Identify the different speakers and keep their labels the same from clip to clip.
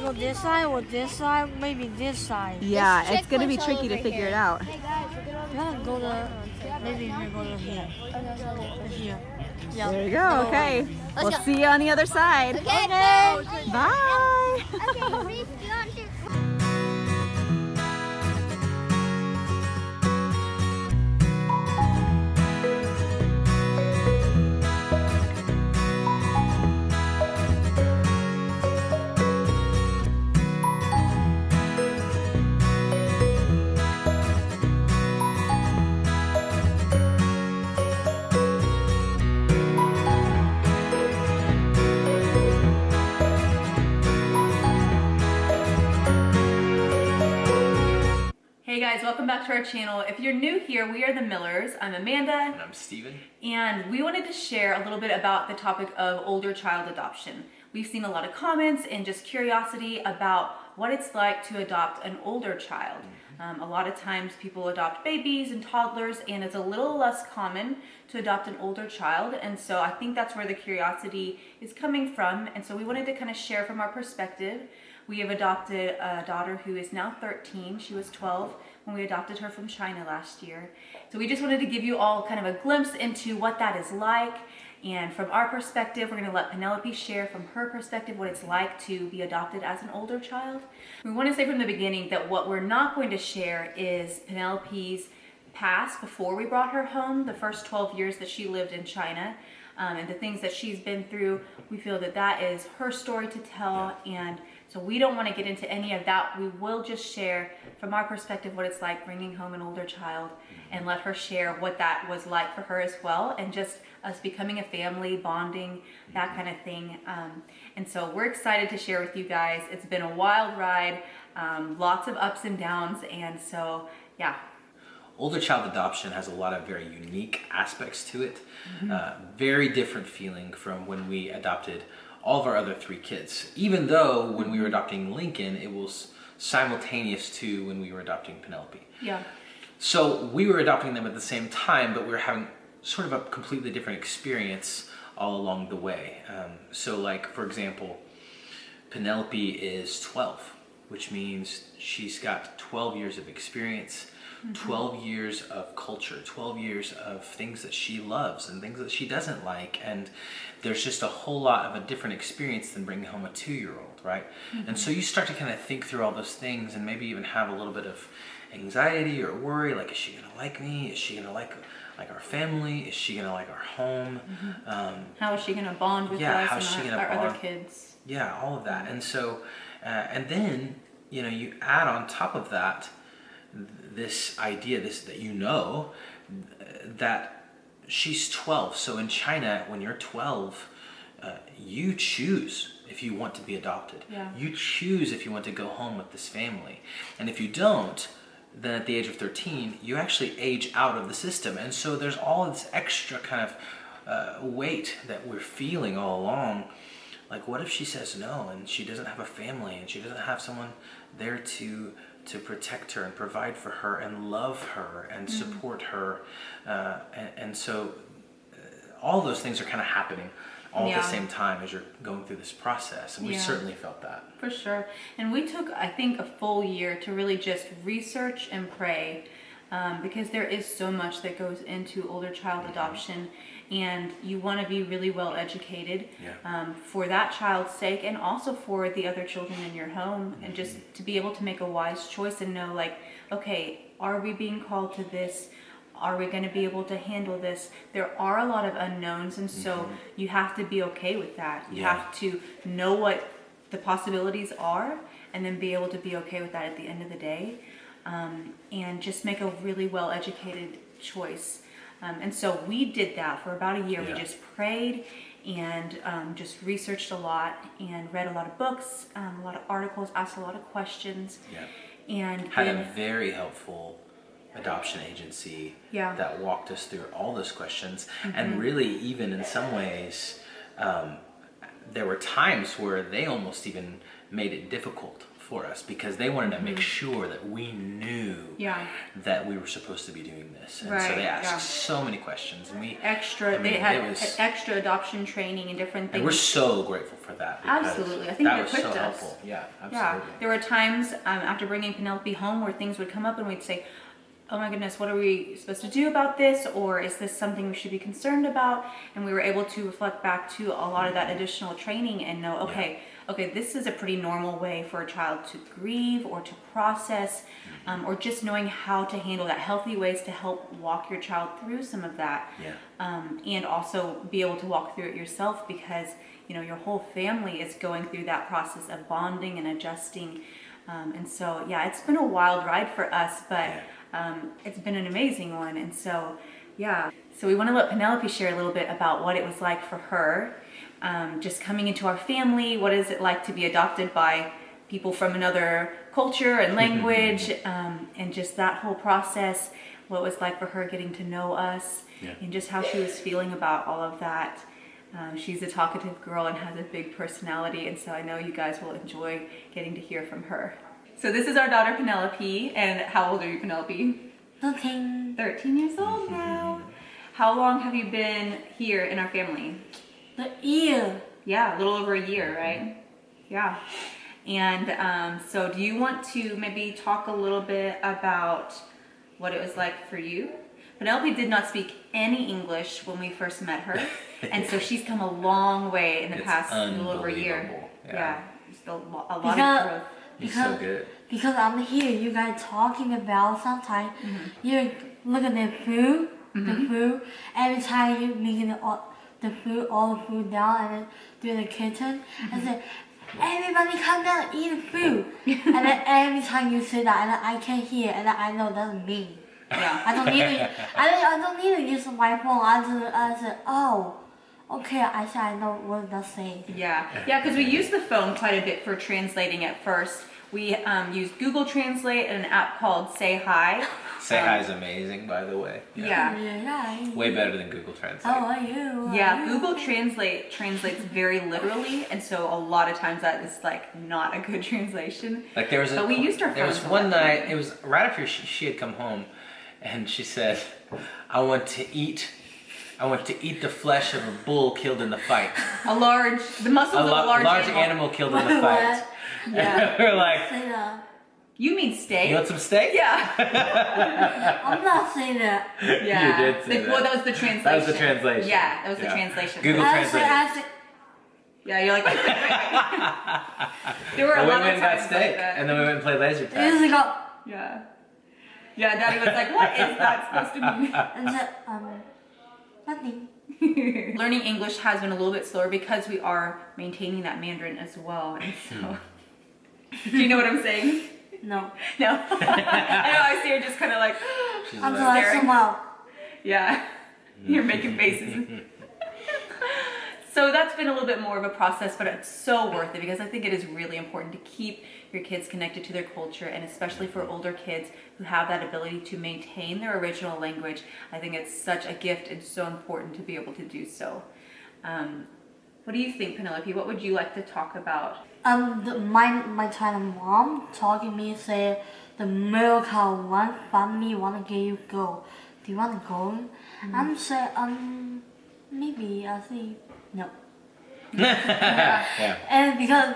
Speaker 1: go this side or this side, maybe this side.
Speaker 2: Yeah, it's gonna be tricky to figure it out.
Speaker 1: Hey guys, we're gonna go to, maybe we go to here. Here. Yeah.
Speaker 2: There you go. Okay. We'll see you on the other side.
Speaker 1: Okay.
Speaker 2: Bye.
Speaker 3: Okay,
Speaker 4: Hey guys, welcome back to our channel. If you're new here, we are the Millers. I'm Amanda.
Speaker 5: And I'm Steven.
Speaker 4: And we wanted to share a little bit about the topic of older child adoption. We've seen a lot of comments and just curiosity about what it's like to adopt an older child. A lot of times people adopt babies and toddlers, and it's a little less common to adopt an older child. And so I think that's where the curiosity is coming from. And so we wanted to kind of share from our perspective. We have adopted a daughter who is now 13. She was 12 when we adopted her from China last year. So we just wanted to give you all kind of a glimpse into what that is like. And from our perspective, we're going to let Penelope share from her perspective what it's like to be adopted as an older child. We want to say from the beginning that what we're not going to share is Penelope's past before we brought her home, the first 12 years that she lived in China. And the things that she's been through. We feel that that is her story to tell, and so we don't want to get into any of that. We will just share from our perspective what it's like bringing home an older child and let her share what that was like for her as well, and just us becoming a family, bonding, that kind of thing. And so we're excited to share with you guys. It's been a wild ride, lots of ups and downs, and so yeah.
Speaker 5: Older child adoption has a lot of very unique aspects to it. Very different feeling from when we adopted all of our other 3 kids. Even though when we were adopting Lincoln, it was simultaneous to when we were adopting Penelope.
Speaker 4: Yeah.
Speaker 5: So we were adopting them at the same time, but we were having sort of a completely different experience all along the way. So like, for example, Penelope is 12, which means she's got 12 years of experience. 12 years of culture, 12 years of things that she loves and things that she doesn't like, and there's just a whole lot of a different experience than bringing home a 2-year-old, right? And so you start to kind of think through all those things and maybe even have a little bit of anxiety or worry, like, is she gonna like me? Is she gonna like our family? Is she gonna like our home?
Speaker 4: How is she gonna bond with us and our other kids?
Speaker 5: Yeah, all of that. And so, and then, you know, you add on top of that this idea, that she's 12. So in China, when you're 12, you choose if you want to be adopted.
Speaker 4: Yeah.
Speaker 5: You choose if you want to go home with this family. And if you don't, then at the age of 13, you actually age out of the system. And so there's all this extra kind of weight that we're feeling all along. Like, what if she says no and she doesn't have a family and she doesn't have someone there to protect her and provide for her and love her and support her, and so all those things are kind of happening all at the same time as you're going through this process, and we certainly felt that.
Speaker 4: For sure. And we took, I think, a full year to really just research and pray, because there is so much that goes into older child adoption, and you want to be really well educated for that child's sake, and also for the other children in your home, and just to be able to make a wise choice and know, like, okay, are we being called to this? Are we going to be able to handle this? There are a lot of unknowns, and so you have to be okay with that. You have to know what the possibilities are, and then be able to be okay with that at the end of the day, and just make a really well-educated choice. And so we did that for about a year. We just prayed and just researched a lot and read a lot of books, a lot of articles, asked a lot of questions. And
Speaker 5: had a very helpful adoption agency that walked us through all those questions. And really, even in some ways, there were times where they almost even made it difficult for us because they wanted to make sure that we knew that we were supposed to be doing this. And so they asked so many questions. And we
Speaker 4: they had extra adoption training and different things.
Speaker 5: And we're so grateful for that.
Speaker 4: Absolutely. I think
Speaker 5: that
Speaker 4: they
Speaker 5: was
Speaker 4: equipped
Speaker 5: so
Speaker 4: us.
Speaker 5: helpful. Yeah, absolutely.
Speaker 4: Yeah. There were times after bringing Penelope home where things would come up and we'd say, oh my goodness, what are we supposed to do about this? Or is this something we should be concerned about? And we were able to reflect back to a lot of that additional training and know, okay, this is a pretty normal way for a child to grieve or to process, or just knowing how to handle that, healthy ways to help walk your child through some of that. And also be able to walk through it yourself because, you know, your whole family is going through that process of bonding and adjusting. And so, yeah, it's been a wild ride for us, but it's been an amazing one. And so, yeah. So we want to let Penelope share a little bit about what it was like for her, just coming into our family. What is it like to be adopted by people from another culture and language, and just that whole process, what it was like for her getting to know us, and just how she was feeling about all of that. She's a talkative girl and has a big personality, and so I know you guys will enjoy getting to hear from her. So this is our daughter Penelope, and how old are you, Penelope?
Speaker 1: 13.
Speaker 4: 13 years old now. How long have you been here in our family?
Speaker 1: The year.
Speaker 4: Yeah, a little over a year, right? Yeah. And so do you want to maybe talk a little bit about what it was like for you? Penelope did not speak any English when we first met her, and so she's come a long way in the past little over a year. Yeah, just a lot of growth.
Speaker 5: He's so good.
Speaker 1: Because I'm here, you guys talking about sometimes you look at the food, every time you making all the food down and then do the kitchen and say, everybody come down and eat the food. And then every time you say that, and then I can hear, and then I know that's me.
Speaker 4: Yeah.
Speaker 1: I don't need to use my phone. I said, oh, okay, I know what that's saying.
Speaker 4: Yeah, because we use the phone quite a bit for translating at first. We use Google Translate and an app called Say Hi.
Speaker 5: Say Hi is amazing, by the way.
Speaker 1: Yeah.
Speaker 5: Way better than Google Translate.
Speaker 1: How are you?
Speaker 4: Google Translate translates very literally, and so a lot of times that is like not a good translation.
Speaker 5: Like there was
Speaker 4: but we used our phones.
Speaker 5: There was one night, it was right after she had come home, and she said, I want to eat the flesh of a bull killed in the fight.
Speaker 4: The muscles of a large
Speaker 5: animal killed in the fight.
Speaker 4: Yeah.
Speaker 5: We're like,
Speaker 4: you mean steak?
Speaker 5: You want some steak?
Speaker 4: Yeah.
Speaker 1: I'm not saying that.
Speaker 4: Yeah.
Speaker 5: You did say that.
Speaker 4: Well, that was the translation.
Speaker 5: That was the translation.
Speaker 4: Yeah, that was the translation.
Speaker 5: Google Translate.
Speaker 4: Yeah, you're like, there were a lot of times
Speaker 5: got steak,
Speaker 4: like that.
Speaker 5: and then we went and played laser tag.
Speaker 1: Years ago.
Speaker 4: Yeah. Yeah, Daddy was like, what is that supposed to mean?
Speaker 1: And said, nothing.
Speaker 4: Learning English has been a little bit slower because we are maintaining that Mandarin as well, and so. Do you know what I'm saying?
Speaker 1: No.
Speaker 4: No. I know, I see her just kind of like,
Speaker 1: I'm like, somehow.
Speaker 4: Yeah. You're making faces. So that's been a little bit more of a process, but it's so worth it because I think it is really important to keep your kids connected to their culture, and especially for older kids who have that ability to maintain their original language. I think it's such a gift and so important to be able to do so. What do you think, Penelope? What would you like to talk about?
Speaker 1: My China mom talking to me say the America one family wanna get you go. Do you wanna go? I'm say maybe I think no.
Speaker 5: Yeah.
Speaker 1: And because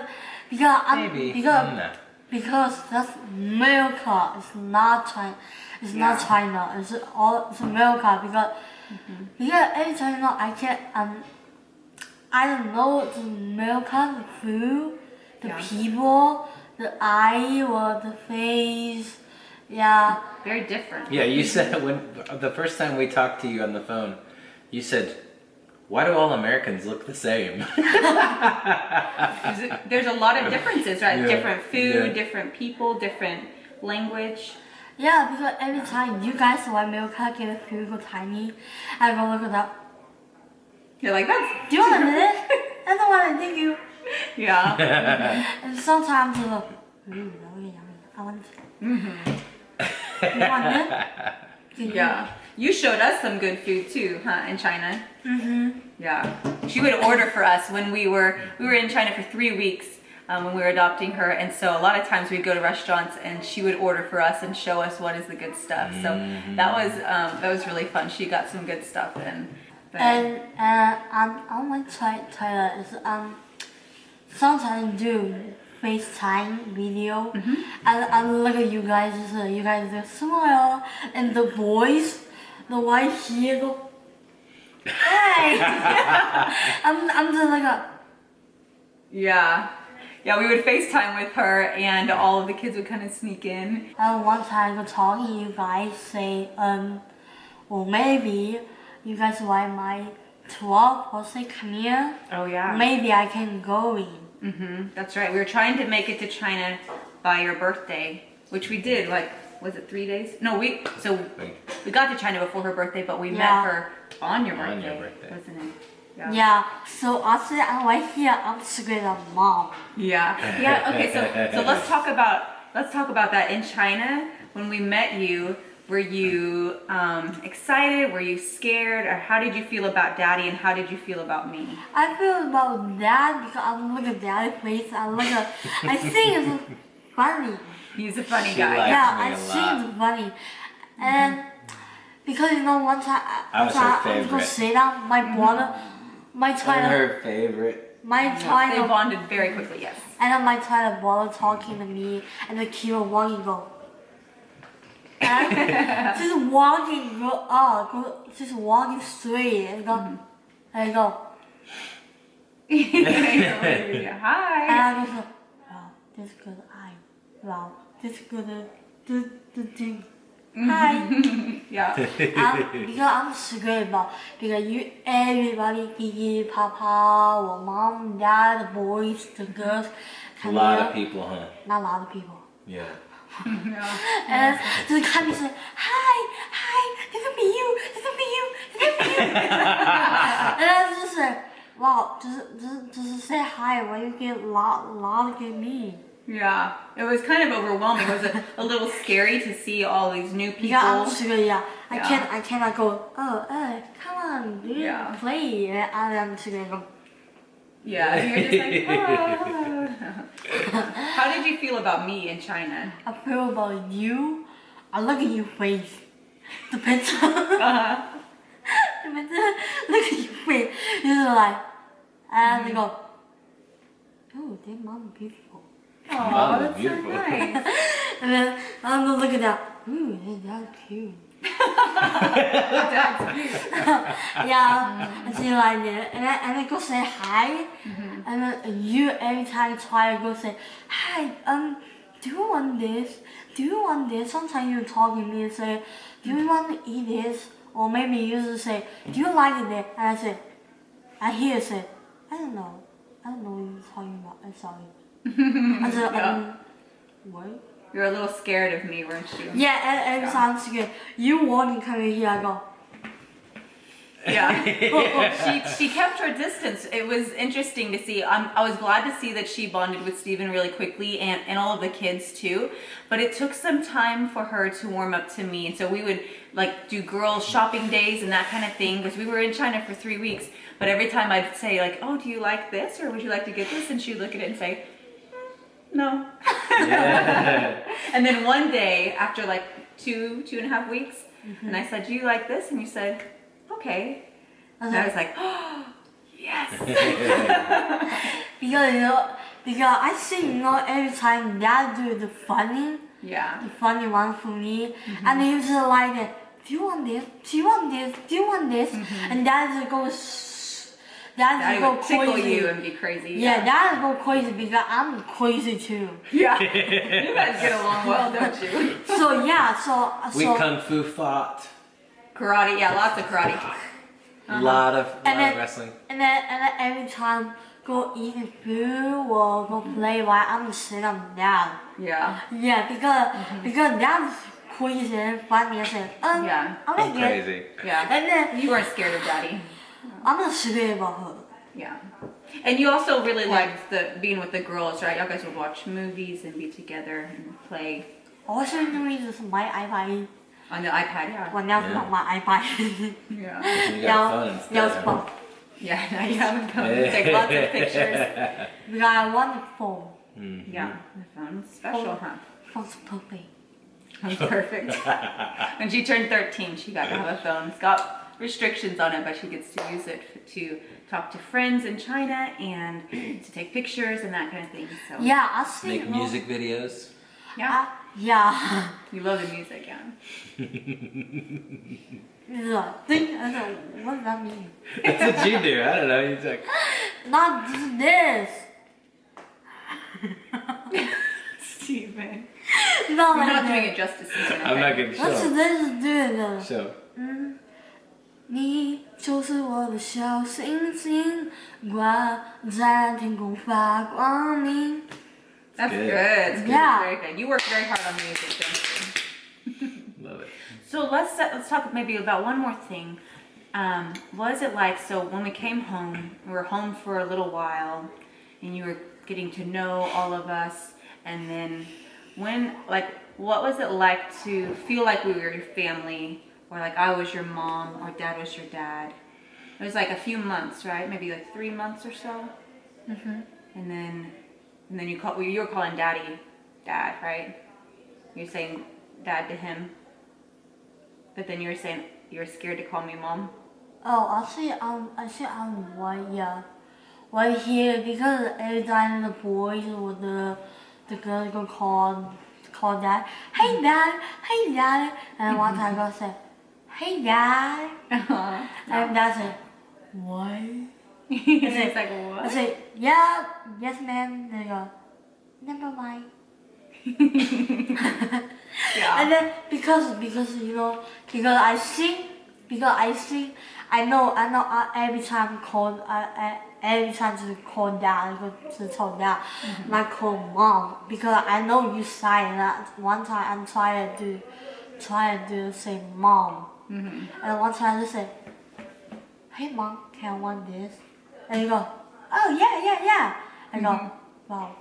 Speaker 1: that's America. It's not China. It's not China. It's America because every time I can't I don't know the American food, the people, the eye or the face. Yeah.
Speaker 4: Very different.
Speaker 5: Yeah, you said when the first time we talked to you on the phone, you said, why do all Americans look the same?
Speaker 4: There's a lot of differences, right?
Speaker 5: Yeah.
Speaker 4: Different food, different people, different language.
Speaker 1: Yeah, because every time you guys want America get a food go tiny, I go look it up.
Speaker 4: You're like, that's...
Speaker 1: Do you want a minute? I don't want to thank you.
Speaker 4: Yeah.
Speaker 1: And sometimes you look, ooh, yummy. I want it. You want it?
Speaker 4: Yeah. You showed us some good food too, huh, in China? Yeah. She would order for us when we were in China for 3 weeks. when we were adopting her, and so a lot of times we'd go to restaurants and she would order for us and show us what is the good stuff. So that was really fun. She got some good stuff in.
Speaker 1: And on my Twitter is sometimes do FaceTime video, and look at you guys smile, and the voice, the white here go, hey, I'm just like a.
Speaker 4: Yeah, we would FaceTime with her, and all of the kids would kind of sneak in.
Speaker 1: And one time I go talking, you guys say, well maybe you guys like my 12 birthday come here.
Speaker 4: Oh yeah.
Speaker 1: Maybe I can go in.
Speaker 4: That's right. We were trying to make it to China by your birthday, which we did. Like, was it 3 days? No, we got to China before her birthday, but we met her on your birthday, wasn't it?
Speaker 1: Yeah. So after I'm right here, I'm scared of mom.
Speaker 4: Yeah. Okay. So let's talk about that. In China, when we met you, were you excited? Were you scared? Or how did you feel about Daddy, and how did you feel about me?
Speaker 1: I feel about Dad because I look at Daddy's face. I think it's funny.
Speaker 4: He's a funny guy.
Speaker 1: Yeah, I think it's funny, and because one time
Speaker 3: I was her favorite.
Speaker 1: I was sit down, my brother, my twin.
Speaker 3: Her favorite.
Speaker 1: My
Speaker 4: They
Speaker 1: twin.
Speaker 4: bonded very quickly. Yes.
Speaker 1: And then my twin brother talking to me, and the kid walking go. And just walking just walking straight and go, and go.
Speaker 4: Hi.
Speaker 1: And I go, wow, this good eye, wow, this good the thing. Hi.
Speaker 4: Yeah.
Speaker 1: Because I'm scared about because everybody, Kiki, Papa, or Mom, Dad, the boys, the girls,
Speaker 3: A lot of people, huh?
Speaker 1: not a lot of people.
Speaker 3: Yeah.
Speaker 1: And just kind of say, hi, this will be you, this will be you, this will be you. And I just say, wow, just say hi when you get a lot of me.
Speaker 4: Yeah, it was kind of overwhelming. It was a little scary to see all these new people.
Speaker 1: Yeah, I'm scared. Yeah, I cannot go. Oh, come on, dude, play. And I'm scared.
Speaker 4: Yeah, and you're just like, hello. How did you feel about me in China?
Speaker 1: I feel about you. I look at your face. The picture. The picture. Look at your face. You're like, and they go, oh, their mom beautiful.
Speaker 4: Oh, that's
Speaker 3: beautiful.
Speaker 4: so nice.
Speaker 1: And then I'm gonna look at that. Ooh, that's cute.
Speaker 4: That's cute.
Speaker 1: Yeah, and she like it, and then go say hi, and then you every time try to go say hi. Do you want this? Do you want this? Sometimes you talk to me and say, do you want to eat this? Or maybe you just say, do you like it? And I say, I hear it say, I don't know what you're talking about. I'm sorry. I said, what?
Speaker 4: You were a little scared of me, weren't you?
Speaker 1: Yeah, and it sounds good. You walking coming here, I go.
Speaker 4: Yeah. she kept her distance. It was interesting to see. I was glad to see that she bonded with Steven really quickly and all of the kids too. But it took some time for her to warm up to me. And so we would like do girls shopping days and that kind of thing because we were in China for 3 weeks. But every time I'd say like, oh, do you like this? Or would you like to get this? And she'd look at it and say, no.
Speaker 3: Yeah.
Speaker 4: And then one day after like 2.5 weeks, and I said, do you like this? And you said, okay. And I was like, oh, yes.
Speaker 1: Because I think every time Dad do the funny one for me, and he was just like it. Do you want this? Do you want this? Do you want this? And Dad just goes.
Speaker 4: Dad
Speaker 1: go
Speaker 4: would tickle
Speaker 1: crazy.
Speaker 4: you and be crazy.
Speaker 1: Yeah, Dad go crazy because I'm crazy too.
Speaker 4: Yeah. You guys get along well, don't you?
Speaker 1: So yeah, so
Speaker 3: We kung fu fought.
Speaker 4: Karate, yeah, lots of karate.
Speaker 3: A lot of
Speaker 1: then-
Speaker 3: wrestling.
Speaker 1: and then every time go eat food or go play while I'm sitting on Dad.
Speaker 4: Yeah.
Speaker 1: Yeah, because Dad's crazy and funny. I said,
Speaker 4: Yeah.
Speaker 1: I'm not good.
Speaker 3: Crazy.
Speaker 4: Yeah.
Speaker 1: And then
Speaker 4: You weren't scared of Daddy.
Speaker 1: I'm not scared about her.
Speaker 4: Yeah. And you also really liked being with the girls, right? Y'all guys would watch movies and be together and play.
Speaker 1: Also, doing this my iPad.
Speaker 4: On the iPad, yeah.
Speaker 1: Well, now it's not my iPad.
Speaker 4: Yeah.
Speaker 3: You got a phone instead.
Speaker 1: Now it's phone.
Speaker 4: Yeah, now you haven't come to take lots of pictures.
Speaker 1: Because I want the phone.
Speaker 4: Yeah, the phone was special, huh?
Speaker 1: Phone's puppy.
Speaker 4: That's perfect. When she turned 13, she got to have a phone. It's got restrictions on it, but she gets to use it to talk to friends in China and to take pictures and that kind of thing. So
Speaker 1: Yeah, I think.
Speaker 3: Make music videos.
Speaker 4: yeah,
Speaker 1: Yeah.
Speaker 4: you love the music, yeah.
Speaker 1: Yeah. Think. I don't. What does that mean?
Speaker 3: That's what you do. I don't know. He's like,
Speaker 1: Not this.
Speaker 4: Steven.
Speaker 1: No,
Speaker 4: We're not
Speaker 1: like
Speaker 4: doing
Speaker 1: this.
Speaker 4: it justice, Steven.
Speaker 3: I'm not gonna
Speaker 1: What's
Speaker 3: show.
Speaker 1: this doing though?
Speaker 3: So
Speaker 1: 你就是我的小星星，挂在天空发光明。
Speaker 4: That's
Speaker 3: good.
Speaker 4: good. It's good.
Speaker 1: Yeah.
Speaker 4: Very good. You work very hard on music, don't you?
Speaker 3: love it.
Speaker 4: So let's talk maybe about one more thing. What is it like? So when we came home, we were home for a little while, and you were getting to know all of us. And then what was it like to feel like we were your family, or like I was your mom, or Dad was your dad? It was like a few months, right? Maybe like 3 months or so. And then you were calling Daddy Dad, right? You're saying Dad to him. But then you were saying you were scared to call me Mom.
Speaker 1: Oh, I see I'm right here because every time the boys or the girls go call dad, hey dad, and one time I say, hey dad, and dad said, what?
Speaker 4: It's like,
Speaker 1: I
Speaker 4: what?
Speaker 1: say, yeah, yes ma'am. They go, never mind.
Speaker 4: Yeah.
Speaker 1: And then because I sing, I know every time to call dad, to tell dad, not call mom, because I know you say that. One time I'm trying to say mom, and one time I just say, hey mom, can I want this? And you go, oh yeah. I go, wow,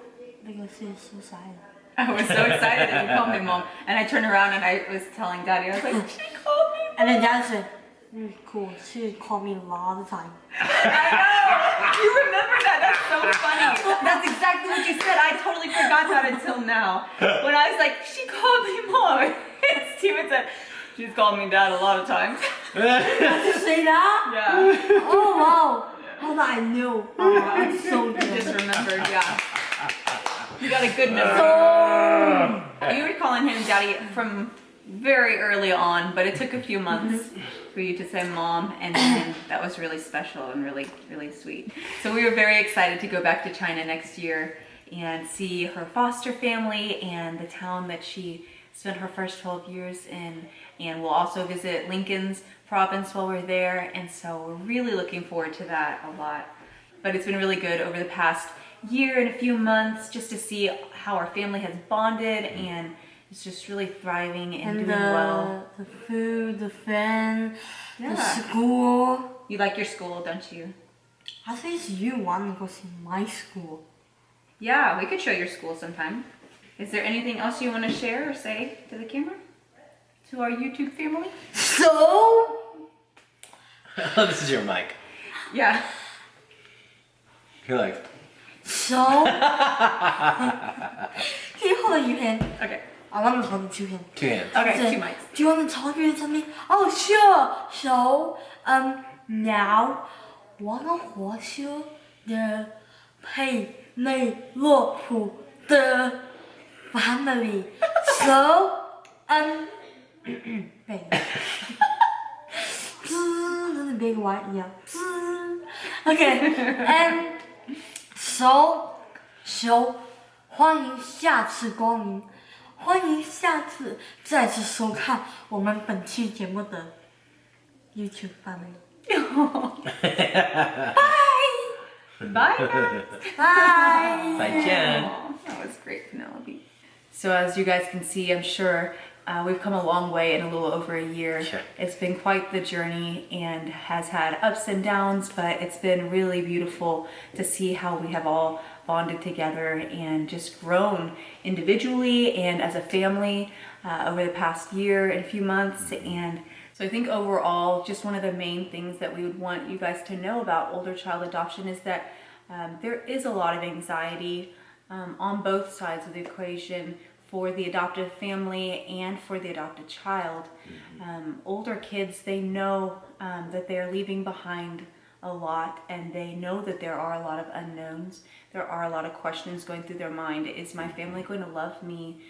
Speaker 1: because she's so silent.
Speaker 4: I was so excited that you called me Mom. And I turned around and I was telling Daddy, I was like, she called me.
Speaker 1: And then dad said, cool, she called me a lot of time.
Speaker 4: I know. You remember that? That's so funny. That's exactly what you said. I totally forgot that until now. When I was like, she called me Mom. And Steven said, she's called me Dad a lot of times.
Speaker 1: Did you say that?
Speaker 4: Yeah.
Speaker 1: Oh wow. How did I knew? Oh, I'm so
Speaker 4: I just
Speaker 1: good.
Speaker 4: remembered, yeah. You got a good memory. You were calling him Daddy from very early on, but it took a few months for you to say Mom, and then that was really special and really, really sweet. So we were very excited to go back to China next year and see her foster family and the town that she spent her first 12 years in, and we'll also visit Lincoln's province while we're there, and so we're really looking forward to that a lot. But it's been really good over the past year and a few months just to see how our family has bonded, and it's just really thriving and
Speaker 1: And
Speaker 4: doing well.
Speaker 1: the food, the friends, the
Speaker 4: Yeah.
Speaker 1: school.
Speaker 4: You like your school, don't you?
Speaker 1: I think it's you want to go see my school.
Speaker 4: Yeah, we could show your school sometime. Is there anything else you want to share or say to the camera? To our YouTube family?
Speaker 1: So,
Speaker 3: Oh, this is your mic.
Speaker 4: Yeah.
Speaker 3: You're like,
Speaker 1: can you hold on your hand?
Speaker 4: Okay.
Speaker 1: I want to hold on 2 hands.
Speaker 3: 2 hands.
Speaker 4: Okay,
Speaker 1: Say,
Speaker 4: 2 mics.
Speaker 1: Do you want to talk about something? Oh, sure. So, now 我跟火车的佩内洛普的 family. So, 对，真的 big one 一样。Okay, and so 欢迎下次光临。欢迎下次再次收看我们本期节目的 YouTube family。
Speaker 4: Bye, guys.
Speaker 1: Bye.
Speaker 3: 再见。
Speaker 4: Aw, that was great, Penelope. So as you guys can see, I'm sure we've come a long way in a little over a year.
Speaker 3: Sure.
Speaker 4: It's been quite the journey and has had ups and downs, but it's been really beautiful to see how we have all bonded together and just grown individually and as a family over the past year and a few months. And so I think overall, just one of the main things that we would want you guys to know about older child adoption is that there is a lot of anxiety on both sides of the equation, for the adoptive family and for the adopted child. Older kids, they know that they're leaving behind a lot, and they know that there are a lot of unknowns. There are a lot of questions going through their mind. Is my family going to love me?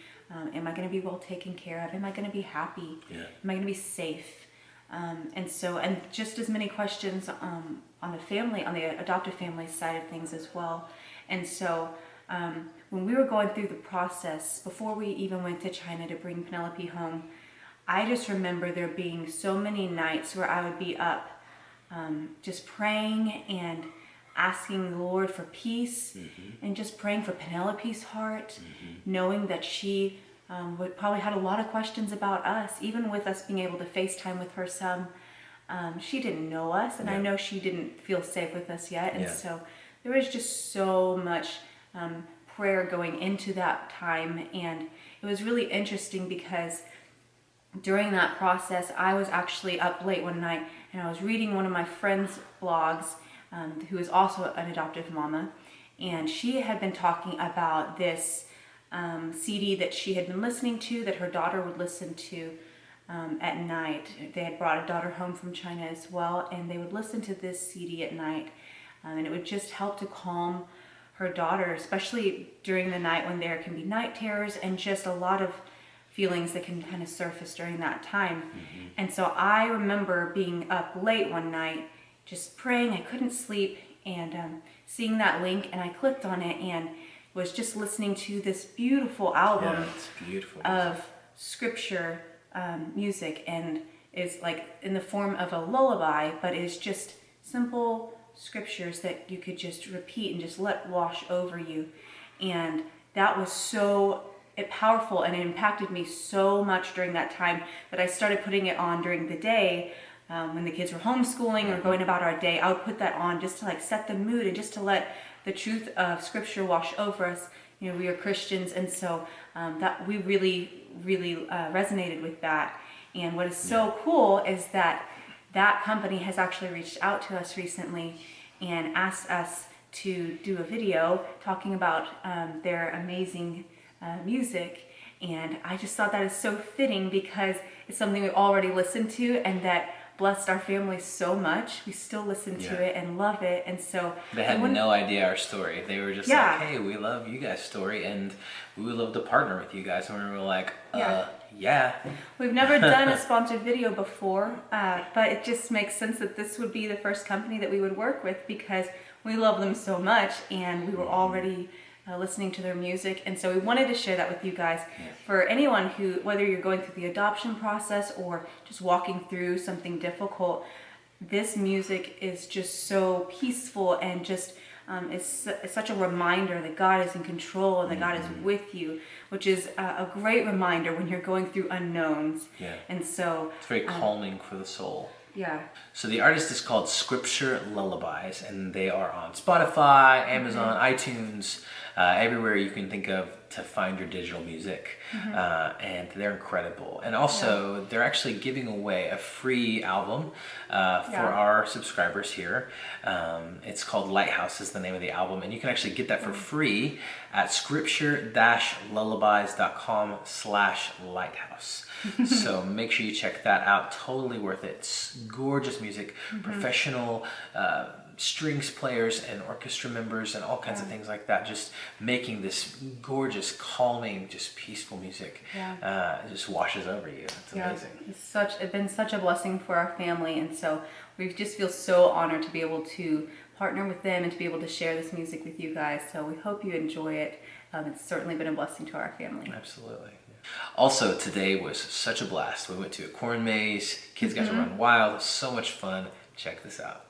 Speaker 4: Am I going to be well taken care of? Am I going to be happy?
Speaker 3: Yeah.
Speaker 4: Am I going to be safe? And just as many questions on the adoptive family side of things as well. And so when we were going through the process, before we even went to China to bring Penelope home, I just remember there being so many nights where I would be up just praying and asking the Lord for peace, and just praying for Penelope's heart, knowing that she would probably had a lot of questions about us, even with us being able to FaceTime with her some. She didn't know us, and I know she didn't feel safe with us yet, and so there was just so much prayer going into that time. And it was really interesting because during that process, I was actually up late one night and I was reading one of my friend's blogs, who is also an adoptive mama, and she had been talking about this CD that she had been listening to, that her daughter would listen to at night. They had brought a daughter home from China as well, and they would listen to this CD at night, and it would just help to calm her daughter, especially during the night when there can be night terrors and just a lot of feelings that can kind of surface during that time. And so I remember being up late one night just praying. I couldn't sleep, and seeing that link, and I clicked on it and was just listening to this beautiful album of scripture music, and it's like in the form of a lullaby, but it's just simple scriptures that you could just repeat and just let wash over you. And that was so powerful, and it impacted me so much during that time that I started putting it on during the day. When the kids were homeschooling or going about our day, I would put that on just to like set the mood and just to let the truth of scripture wash over us. You know, we are Christians, and so that we really resonated with that. And what is so cool is that that company has actually reached out to us recently and asked us to do a video talking about their amazing music. And I just thought that is so fitting because it's something we already listened to and that blessed our family so much. We still listen to it and love it. And so
Speaker 5: they had no idea our story. They were just like, hey, we love you guys' story and we would love to partner with you guys. And we were like, We've
Speaker 4: never done a sponsored video before, but it just makes sense that this would be the first company that we would work with because we love them so much and we were already listening to their music. And so we wanted to share that with you guys. For anyone who, whether you're going through the adoption process or just walking through something difficult, this music is just so peaceful and just it's such a reminder that God is in control and that God is with you, which is a great reminder when you're going through unknowns. And so
Speaker 5: it's very calming for the soul. So the artist is called Scripture Lullabies, and they are on Spotify, Amazon, iTunes, everywhere you can think of to find your digital music. And they're incredible. And also, they're actually giving away a free album for our subscribers here. It's called Lighthouse is the name of the album, and you can actually get that for free at scripture-lullabies.com/lighthouse. So make sure you check that out. Totally worth it. It's gorgeous music, professional strings players and orchestra members and all kinds of things like that, just making this gorgeous, calming, just peaceful music. It just washes over you. It's amazing.
Speaker 4: It's been such a blessing for our family, and so we just feel so honored to be able to partner with them and to be able to share this music with you guys. So we hope you enjoy it. It's certainly been a blessing to our family.
Speaker 5: Absolutely. Also, today was such a blast. We went to a corn maze. Kids got to run wild. It was so much fun. Check this out.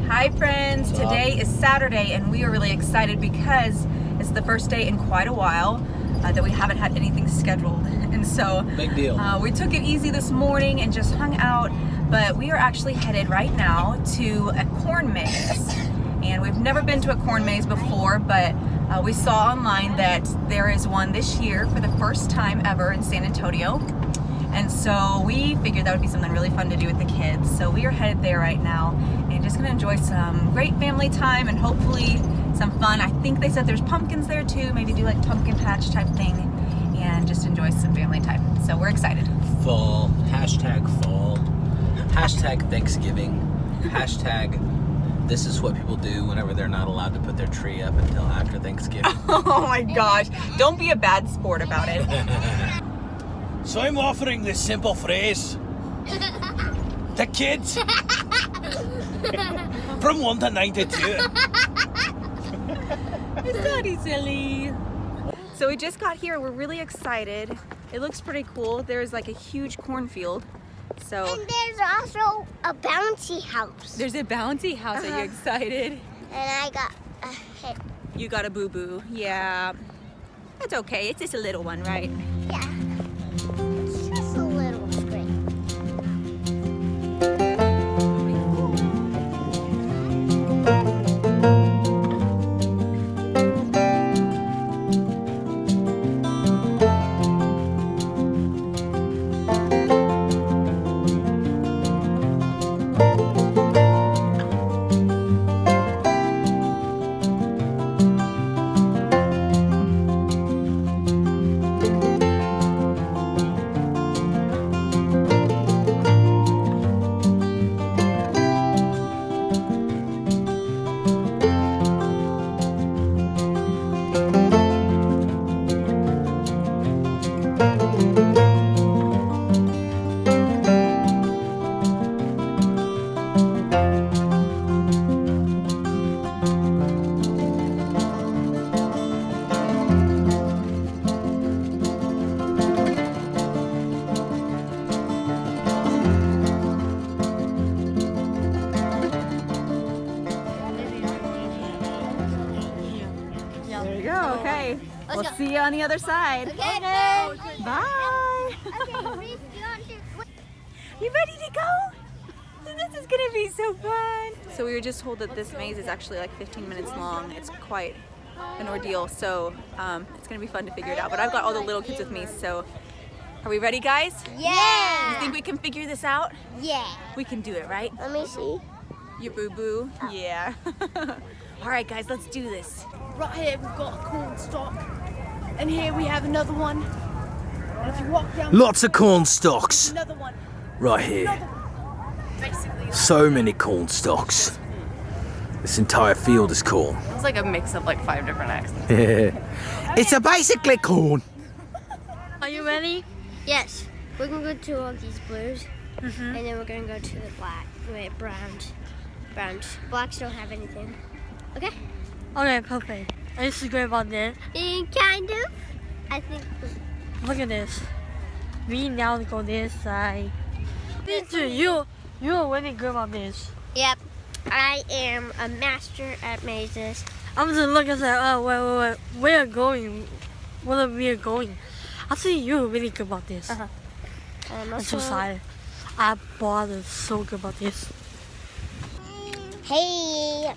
Speaker 4: Hi friends, today is Saturday and we are really excited because it's the first day in quite a while that we haven't had anything scheduled, and so
Speaker 5: big deal.
Speaker 4: We took it easy this morning and just hung out, but we are actually headed right now to a corn maze, and we've never been to a corn maze before, but we saw online that there is one this year for the first time ever in San Antonio. And so we figured that would be something really fun to do with the kids. So we are headed there right now and just gonna enjoy some great family time and hopefully
Speaker 2: some fun. I think they said there's pumpkins there too. Maybe do like pumpkin patch type thing and just enjoy some family time. So we're excited.
Speaker 5: Fall. Hashtag fall. Hashtag Thanksgiving. Hashtag this is what people do whenever they're not allowed to put their tree up until after Thanksgiving.
Speaker 2: Oh my gosh. Don't be a bad sport about it.
Speaker 5: So I'm offering this simple phrase to kids from 1 to 92.
Speaker 2: It's not silly. So we just got here. We're really excited. It looks pretty cool. There's like a huge cornfield. So
Speaker 6: And there's also a bouncy house.
Speaker 2: there's a bouncy house. Are you excited?
Speaker 6: And I got a hit.
Speaker 2: You got a boo-boo. Yeah. That's okay. It's just a little one, right?
Speaker 6: Yeah. It's just a little screen.
Speaker 2: There you go. Okay. We'll see you on the other side.
Speaker 6: Okay.
Speaker 2: Bye.
Speaker 6: Okay,
Speaker 2: You ready to go? This is gonna be so fun. So we were just told that this maze is actually like 15 minutes long. It's quite an ordeal, so it's gonna be fun to figure it out. But I've got all the little kids with me, so are we ready, guys?
Speaker 6: Yeah.
Speaker 2: You think we can figure this out?
Speaker 6: Yeah.
Speaker 2: We can do it, right?
Speaker 6: Let me see.
Speaker 2: Your boo-boo? Yeah. All right, guys, let's do this.
Speaker 7: Right here we've got a corn stalk, and here we have another one. And if you walk down,
Speaker 5: Lots of corn stalks
Speaker 7: another one.
Speaker 5: right here.
Speaker 7: Basically,
Speaker 5: So many corn stalks. This entire field is corn.
Speaker 7: it's like a mix of like 5 different accents.
Speaker 5: It's a basically corn.
Speaker 1: Are you ready?
Speaker 6: Yes. We're gonna go to all these blues, and then we're gonna go to the black, wait, browns. Browns. Blacks don't have anything. Okay.
Speaker 1: Okay, perfect. I used to go about this.
Speaker 6: Kind of. I think.
Speaker 1: Look at this. We now go this side. You are really good about this.
Speaker 6: Yep. I am a master at mazes.
Speaker 1: I'm just looking and say, oh, wait. Where are going? Where are we going? I see you really good about this. I'm so excited. I bought so good about this.
Speaker 6: Hey,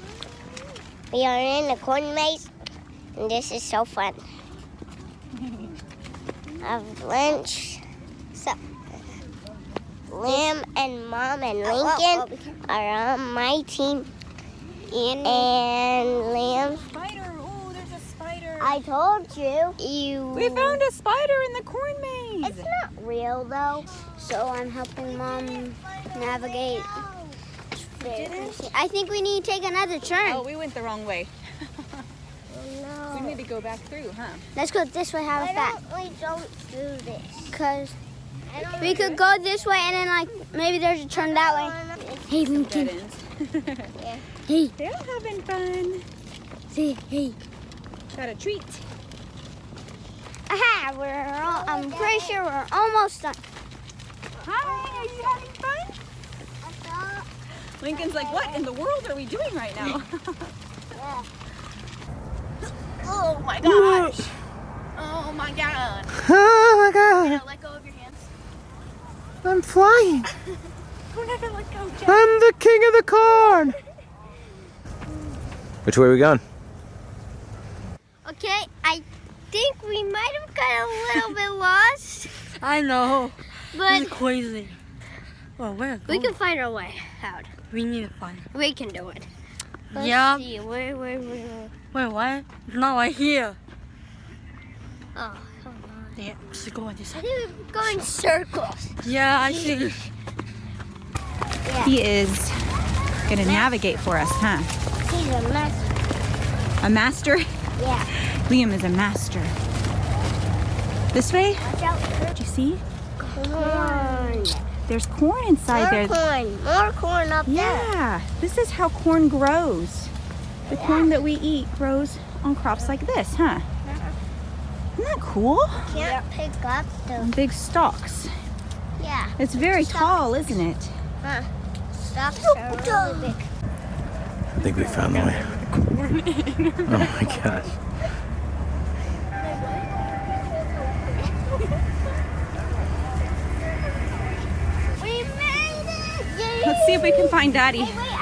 Speaker 6: we are in the corn maze, and this is so fun. Of lunch. So, Lamb and Mom and Lincoln are on my team. And Lamb,
Speaker 2: Spider! Oh, there's a spider!
Speaker 6: I told you.
Speaker 2: We found a spider in the corn maze!
Speaker 6: It's not real though. So I'm helping Mom navigate. I think we need to take another turn.
Speaker 2: Oh, we went the wrong way.
Speaker 6: No.
Speaker 2: We need to go back through, huh?
Speaker 6: Let's go this way. How about that? We don't do this. Cause we could go this way and then like maybe there's a turn that way. Hey Lincoln.
Speaker 2: Dead ends.
Speaker 6: Hey.
Speaker 2: They're having fun.
Speaker 6: Say hey.
Speaker 2: Got a treat.
Speaker 6: Aha! I'm pretty sure we're almost done.
Speaker 2: Hi, are you having fun? Lincoln's like, what in the world are we doing right now?
Speaker 7: Oh my gosh! Oh my god!
Speaker 5: Oh my god,
Speaker 7: Yeah, let go of your hands.
Speaker 5: I'm flying.
Speaker 7: Don't ever let go, Jeff.
Speaker 5: I'm the king of the corn. Which way are we going?
Speaker 6: Okay, I think we might have got a little bit lost,
Speaker 1: I know.
Speaker 6: but
Speaker 1: It's crazy. Well, where?
Speaker 6: we can find our way out.
Speaker 1: We need to find.
Speaker 6: We can do it. Let's
Speaker 1: Yeah.
Speaker 6: see. Where?
Speaker 1: Wait, what? It's not right here.
Speaker 6: Oh, come on.
Speaker 1: Yeah, let's go on this
Speaker 6: I
Speaker 1: side.
Speaker 6: think we're going circles.
Speaker 1: Yeah, I see.
Speaker 6: Yeah.
Speaker 2: He is gonna navigate for us, huh?
Speaker 6: He's a mess.
Speaker 2: A master?
Speaker 6: Yeah.
Speaker 2: Liam is a master. This way?
Speaker 6: Watch out.
Speaker 2: Did you see?
Speaker 6: Corn.
Speaker 2: There's corn inside there.
Speaker 6: More corn up there.
Speaker 2: Yeah, this is how corn grows. The corn that we eat grows on crops like this, huh? Isn't that cool?
Speaker 6: Can't pick up the.
Speaker 2: Big stalks.
Speaker 6: Yeah.
Speaker 2: It's very tall, isn't it?
Speaker 6: Huh. Stalks are really big.
Speaker 5: I think we found the way. Oh my gosh.
Speaker 6: We made it! Yay!
Speaker 2: Let's see if we can find Daddy.
Speaker 6: Hey, wait,